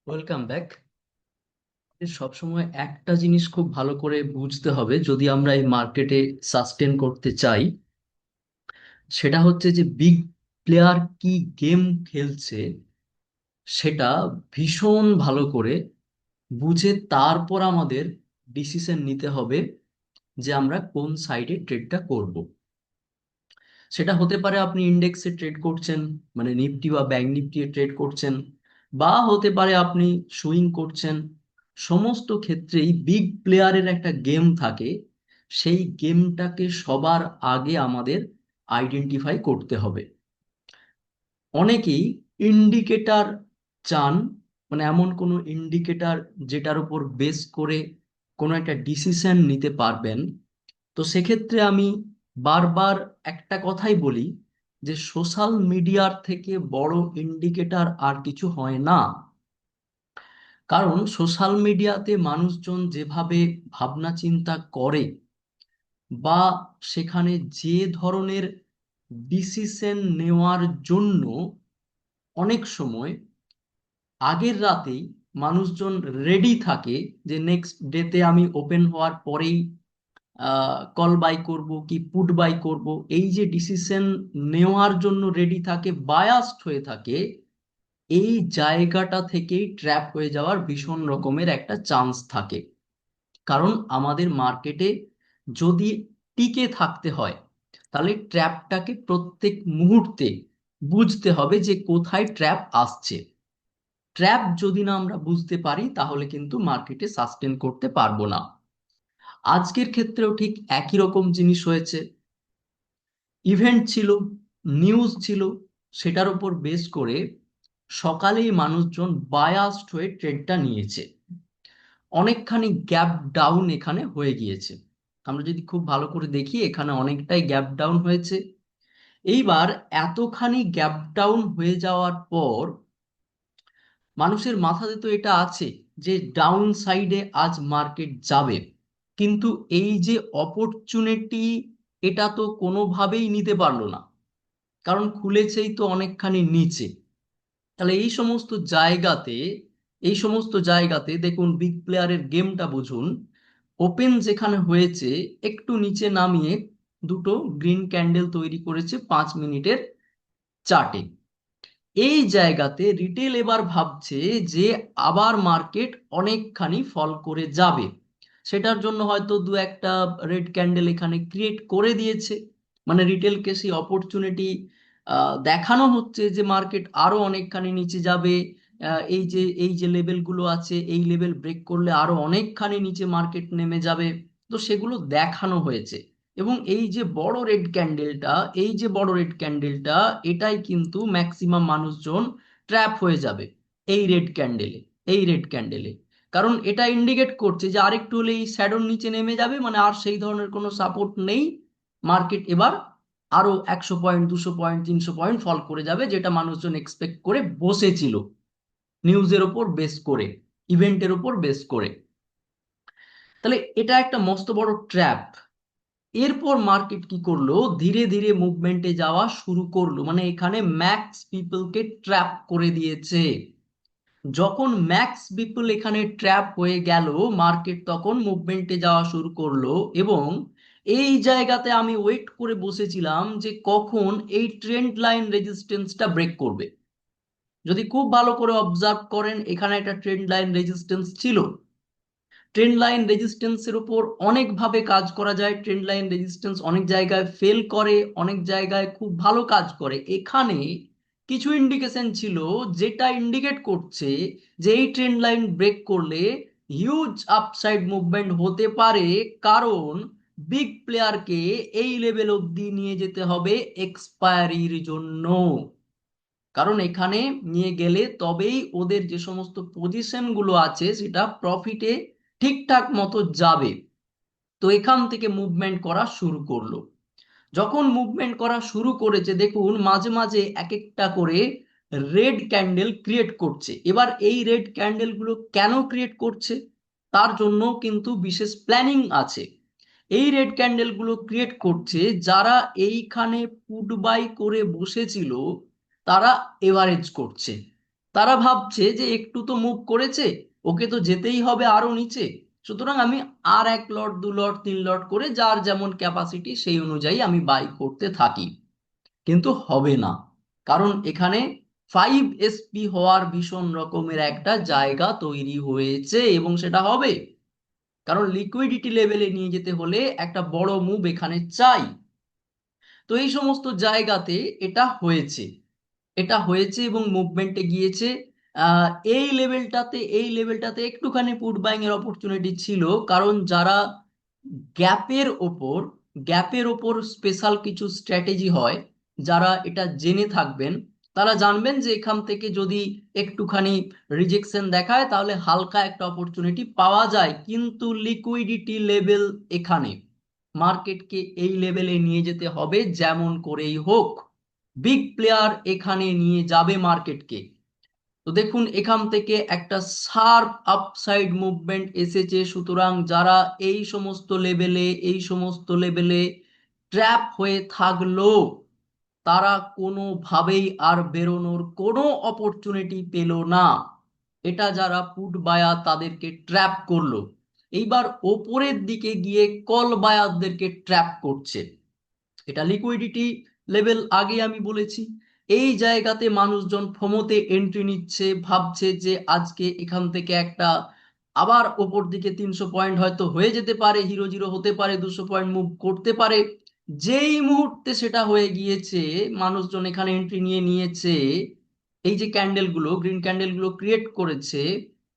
Welcome back. সবসময় একটা জিনিস খুব ভালো করে বুঝতে হবে যদি আমরা এই মার্কেটে সাস্টেন করতে চাই। সেটা হচ্ছে যে বিগ প্লেয়ার কি গেম খেলছে সেটা ভীষণ ভালো করে বুঝে তারপর আমাদের ডিসিশন নিতে হবে যে আমরা কোন সাইডে ট্রেডটা করব। সেটা হতে পারে আপনি ইন্ডেক্সে ট্রেড করছেন, মানে নিফটি বা ব্যাংক নিফটি ট্রেড করছেন, বা হতে পারে আপনি সুইং করছেন। সমস্ত ক্ষেত্রেই বিগ প্লেয়ারের একটা গেম থাকে। সেই গেমটাকে সবার আগে আমাদের আইডেন্টিফাই করতে হবে। অনেকেই ইন্ডিকেটর চান, মানে এমন কোনো ইন্ডিকেটর যেটার উপর বেস করে কোনো একটা ডিসিশন নিতে পারবেন। তো সেক্ষেত্রে আমি বারবার একটা কথাই বলি যে সোশ্যাল মিডিয়ার থেকে বড় ইন্ডিকেটর আর কিছু হয় না। কারণ সোশ্যাল মিডিয়াতে মানুষজন যেভাবে ভাবনা চিন্তা করে বা সেখানে যে ধরনের ডিসিশন নেওয়ার জন্য অনেক সময় আগের রাতেই মানুষজন রেডি থাকে যে নেক্সট ডেতে আমি ওপেন হওয়ার পরেই কল বাই করব কি পুট বাই করব, এই যে ডিসিশন নেওয়ার জন্য রেডি থাকে, বায়াসড হয়ে থাকে। এই জায়গাটা থেকেই ট্র্যাপ হয়ে যাওয়ার ভীষণ রকমের একটা চান্স থাকে। কারণ আমাদের মার্কেটে যদি টিকে থাকতে হয় তাহলে ট্র্যাপটাকে প্রত্যেক মুহূর্তে বুঝতে হবে যে কোথায় ট্র্যাপ আসছে। ট্র্যাপ যদি না আমরা বুঝতে পারি তাহলে কিন্তু মার্কেটে সাস্টেন করতে পারবো না। আজকের ক্ষেত্রেও ঠিক একই রকম জিনিস হয়েছে। ইভেন্ট ছিল, নিউজ ছিল, সেটার উপর বেস করে সকালেই মানুষজন বায়াসড হয়ে ট্রেডটা নিয়েছে। অনেকখানি গ্যাপ ডাউন এখানে হয়ে গিয়েছে। আমরা যদি খুব ভালো করে দেখি এখানে অনেকটাই গ্যাপ ডাউন হয়েছে। এইবার এতখানি গ্যাপ ডাউন হয়ে যাওয়ার পর মানুষের মাথাতে তো এটা আছে যে ডাউন সাইডে আজ মার্কেট যাবে, কিন্তু এই যে অপরচুনিটি, এটা তো কোনোভাবেই নিতে পারলো না, কারণ খুলেছেই তো অনেকখানি নিচে। তাহলে এই সমস্ত জায়গাতে দেখুন বিগ প্লেয়ারের গেমটা বুঝুন। ওপেন যেখানে হয়েছে একটু নিচে নামিয়ে দুটো গ্রিন ক্যান্ডেল তৈরি করেছে 5 মিনিটের চার্টে। এই জায়গাতে রিটেল এবার ভাবছে যে আবার মার্কেট অনেকখানি ফল করে যাবে। সেটার জন্য হয়তো দু একটা রেড ক্যান্ডেল এখানে ক্রিয়েট করে দিয়েছে, মানে রিটেলকে সেই অপরচুনিটি দেখানো হচ্ছে যে মার্কেট আরো অনেকখানি নিচে যাবে। এই যে লেভেলগুলো আছে, এই লেভেল ব্রেক করলে আরো অনেকখানি নিচে মার্কেট নেমে যাবে। তো সেগুলো দেখানো হয়েছে। এবং এই যে বড় রেড ক্যান্ডেলটা এটাই কিন্তু ম্যাক্সিমাম মানুষজন ট্র্যাপ হয়ে যাবে এই রেড ক্যান্ডেলে এই রেড ক্যান্ডেলে। কারণ এটা ইন্ডিকেট করছে যে আরেকটু হলে এই শ্যাডোর নিচে নেমে যাবে, মানে আর সেই ধরনের কোনো সাপোর্ট নেই। মার্কেট এবার আরো 100 পয়েন্ট 200 পয়েন্ট 300 পয়েন্ট ফল করে যাবে, যেটা মানুষজন এক্সপেক্ট করে বসেছিল নিউজের ওপর বেস করে, ইভেন্টের ওপর বেস করে। তাহলে এটা একটা মস্ত বড় ট্র্যাপ। এরপর মার্কেট কি করলো, ধীরে ধীরে মুভমেন্টে যাওয়া শুরু করলো, মানে এখানে ম্যাক্স পিপলকে ট্র্যাপ করে দিয়েছে। যখন ম্যাক্স পিপল এখানে ট্র্যাপ হয়ে গেল, মার্কেট তখন মুভমেন্টে যাওয়া শুরু করলো। এবং এই জায়গাতে আমি ওয়েট করে বসেছিলাম যে কখন এই ট্রেন্ড লাইন রেজিস্ট্যান্সটা ব্রেক করবে। যদি খুব ভালো করে অবজার্ভ করেন এখানে একটা ট্রেন্ড লাইন রেজিস্ট্যান্স ছিল। ট্রেন্ড লাইন রেজিস্ট্যান্সের উপর অনেকভাবে কাজ করা যায়। ট্রেন্ড লাইন রেজিস্ট্যান্স অনেক জায়গায় ফেল করে, অনেক জায়গায় খুব ভালো কাজ করে। এখানে কিছু ইন্ডিকেশন ছিল যেটা ইন্ডিকেট করছে যে এই ট্রেন্ড লাইন ব্রেক করলে হিউজ আপসাইড মুভমেন্ট হতে পারে। কারণ বিগ প্লেয়ারকে এই লেভেল অবধি নিয়ে যেতে হবে এক্সপায়ারির জন্য। কারণ এখানে নিয়ে গেলে তবেই ওদের যে সমস্ত পজিশন গুলো আছে সেটা প্রফিটে ঠিকঠাক মতো যাবে। তো এখান থেকে মুভমেন্ট করা শুরু করলো। যখন মুভমেন্ট করা শুরু করেছে দেখুন মাঝে মাঝে এক একটা করে রেড ক্যান্ডেল ক্রিয়েট করছে। এবার এই রেড ক্যান্ডেল গুলো কেন ক্রিয়েট করছে তার জন্য কিন্তু বিশেষ প্ল্যানিং আছে। এই রেড ক্যান্ডেল গুলো ক্রিয়েট করছে যারা এইখানে পুট বাই করে বসেছিল, তারা এভারেজ করছে। তারা ভাবছে যে একটু তো মুভ করেছে, ওকে তো যেতেই হবে আরো নিচে, সুতরাং আমি আর 1 লট 2 লট 3 লট করে যার যেমন ক্যাপাসিটি সেই অনুযায়ী আমি বাই করতে থাকি। কিন্তু হবে না, কারণ এখানে 5SP হওয়ার ভীষণ রকমের একটা জায়গা তৈরি হয়েছে এবং সেটা হবে, কারণ লিকুইডিটি লেভেলে নিয়ে যেতে হলে একটা বড় মুভ এখানে চাই। তো এই সমস্ত জায়গাতে এটা হয়েছে, এটা হয়েছে এবং মুভমেন্টে গিয়েছে। আহ, এই লেভেলটাতে একটুখানি পুট বাইং এর অপরচুনিটি ছিল, কারণ যারা গ্যাপের ওপর গ্যাপের ওপর স্পেশাল কিছু স্ট্র্যাটেজি হয়, যারা এটা জেনে থাকবেন তারা জানবেন যে এখান থেকে যদি একটুখানি রিজেকশন দেখায় তাহলে হালকা একটা অপরচুনিটি পাওয়া যায়। কিন্তু লিকুইডিটি লেভেল এখানে, মার্কেটকে এই লেভেলে নিয়ে যেতে হবে যেমন করেই হোক, বিগ প্লেয়ার এখানে নিয়ে যাবে মার্কেটকে। তো দেখুন এখান থেকে একটা শার্প আপসাইড মুভমেন্ট এসেছে, সুতরাং যারা এই সমস্ত লেভেলে ট্র্যাপ হয়ে থাকলো তারা কোনোভাবেই আর বেরোনোর কোনো অপরচুনিটি পেল না। এটা যারা পুট বায়ার তাদেরকে ট্র্যাপ করলো, এইবার ওপরের দিকে গিয়ে কল বায়ারদেরকে ট্র্যাপ করছে। এটা লিকুইডিটি লেভেল আগে আমি বলেছি, এই জায়গাতে মানুষজন ফোমোতে এন্ট্রি নিচ্ছে, ভাবছে যে আজকে এখান থেকে একটা আবার ওপর দিকে 300 পয়েন্ট হয়তো হয়ে যেতে পারে, হিরো জিরো হতে পারে, 200 পয়েন্ট মুভ করতে পারে। যেই মুহূর্তে সেটা হয়ে গিয়েছে, মানুষজন এখানে এন্ট্রি নিয়ে নিয়েছে, এই যে ক্যান্ডেলগুলো গ্রিন ক্যান্ডেলগুলো ক্রিয়েট করেছে,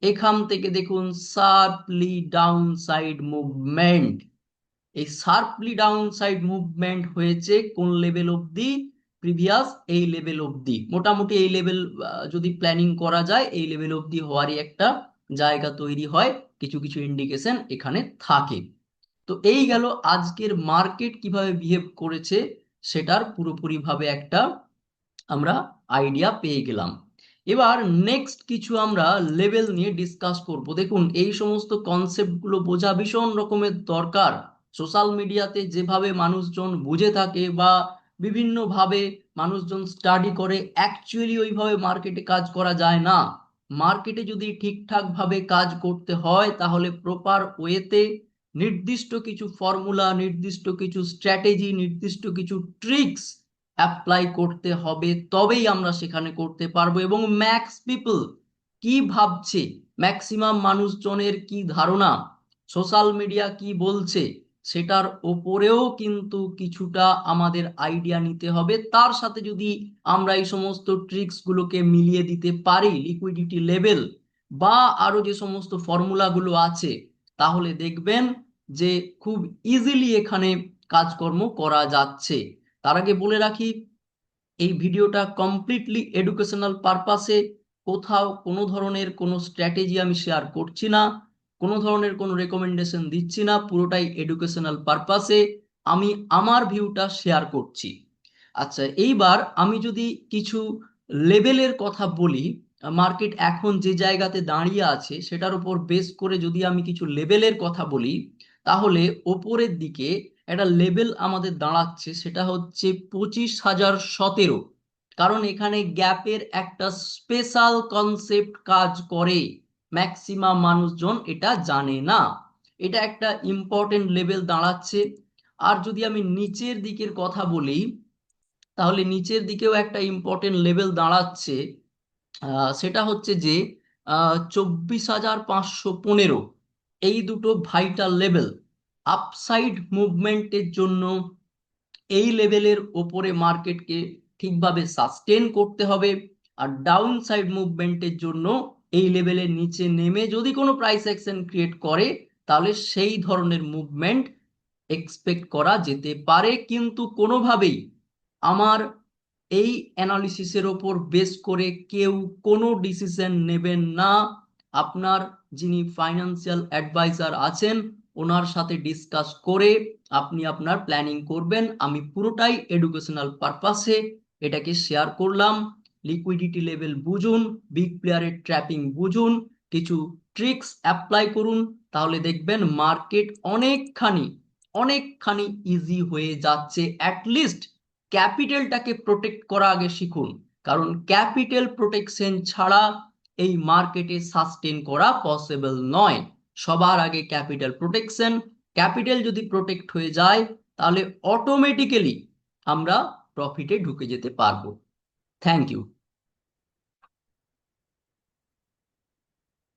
এখান থেকে দেখুন শার্পলি ডাউন সাইড মুভমেন্ট। এই শার্পলি ডাউন সাইড মুভমেন্ট হয়েছে কোন লেভেল অবধি? প্রিভিয়াস এই লেভেল অবধি, মোটামুটি এই লেভেল যদি প্ল্যানিং করা যায় এই লেভেল অবধি হওয়ারই একটা জায়গা তৈরি হয়, কিছু কিছু ইন্ডিকেশন এখানে থাকে। তো এই গেল আজকের মার্কেট কিভাবে বিহেভ করেছে, সেটার পুরোপুরি ভাবে একটা আমরা আইডিয়া পেয়ে গেলাম। এবার নেক্সট কিছু আমরা লেভেল নিয়ে ডিসকাস করব। দেখুন এই সমস্ত কনসেপ্টগুলো বোঝা ভীষণ রকমের দরকার। সোশ্যাল মিডিয়াতে যেভাবে মানুষজন বুঝে থাকে বা বিভিন্নভাবে মানুষজন স্টাডি করে, অ্যাকচুয়ালি ওইভাবে মার্কেটে কাজ করা যায় না। মার্কেটে যদি ঠিকঠাক ভাবে কাজ করতে হয় তাহলে প্রপার ওয়েতে নির্দিষ্ট কিছু ফর্মুলা, নির্দিষ্ট কিছু স্ট্র্যাটেজি, নির্দিষ্ট কিছু ট্রিক্স অ্যাপ্লাই করতে হবে, তবেই আমরা সেখানে করতে পারবো। এবং ম্যাক্স পিপল কি ভাবছে, ম্যাক্সিমাম মানুষজনের কি ধারণা, সোশ্যাল মিডিয়া কি বলছে, সেটার ওপরেও কিন্তু কিছুটা আমাদের আইডিয়া নিতে হবে। তার সাথে যদি আমরা এই সমস্ত ট্রিক্স গুলোকে মিলিয়ে দিতে পারি লিকুইডিটি লেভেল বা আরো যে সমস্ত ফর্মুলাগুলো আছে, তাহলে দেখবেন যে খুব ইজিলি এখানে কাজকর্ম করা যাচ্ছে। তার আগে বলে রাখি, এই ভিডিওটা কমপ্লিটলি এডুকেশনাল পারপাসে, কোথাও কোনো ধরনের কোনো স্ট্র্যাটেজি আমি শেয়ার করছি না, কোনো ধরনের কোনো রেকমেন্ডেশন দিচ্ছি না, পুরোটাই এডুকেশনাল পারপাসে আমি আমার ভিউটা শেয়ার করছি। আচ্ছা, এইবার আমি যদি কিছু লেভেলের কথা বলি, মার্কেট এখন যে জায়গাতে দাঁড়িয়ে আছে সেটার উপর বেস করে যদি আমি কিছু লেভেলের কথা বলি, তাহলে ওপরের দিকে একটা লেভেল আমাদের দাঁড়াচ্ছে, সেটা হচ্ছে 25,017। কারণ এখানে গ্যাপের একটা স্পেশাল কনসেপ্ট কাজ করে, ম্যাক্সিমাম মানুষজন এটা জানে না, এটা একটা ইম্পর্টেন্ট লেভেল দাঁড়াচ্ছে। আর যদি আমি নিচের দিকের কথা বলি, তাহলে নিচের দিকেও একটা ইম্পর্টেন্ট লেভেল দাঁড়াচ্ছে, সেটা হচ্ছে যে 24,515। এই দুটো ভাইটাল লেভেল। আপসাইড মুভমেন্টের জন্য এই লেভেলের ওপরে মার্কেটকে ঠিকভাবে সাস্টেন করতে হবে, আর ডাউন সাইড মুভমেন্টের জন্য এই লেভেলের নিচে নেমে যদি কোনো প্রাইস অ্যাকশন ক্রিয়েট করে তাহলে সেই ধরনের মুভমেন্ট এক্সপেক্ট করা যেতে পারে। কিন্তু কোনোভাবেই আমার এই অ্যানালিসিসের ওপর বেস করে কেউ কোনো ডিসিশন নেবেন না। আপনার যিনি ফাইন্যান্সিয়াল অ্যাডভাইজার আছেন ওনার সাথে ডিসকাস করে আপনি আপনার প্ল্যানিং করবেন। আমি পুরোটাই এডুকেশনাল পারপাসে এটাকে শেয়ার করলাম। লিকুইডিটি লেভেল বুঝুন, বিগ প্লেয়ারের ট্র্যাপিং বুঝুন, কিছু ট্রিক্স অ্যাপ্লাই করুন, তাহলে দেখবেন মার্কেট অনেকখানি অনেকখানি ইজি হয়ে যাচ্ছে। অ্যাটলিস্ট ক্যাপিটালটাকে প্রোটেক্ট করা আগে শিখুন। কারণ ক্যাপিটাল প্রোটেকশন ছাড়া এই মার্কেটে সাস্টেন করা পসিবল নয়। সবার আগে ক্যাপিটাল প্রোটেকশন। ক্যাপিটাল যদি প্রোটেক্ট হয়ে যায় তাহলে অটোমেটিক্যালি আমরা প্রফিটে ঢুকে যেতে পারবো। Thank you.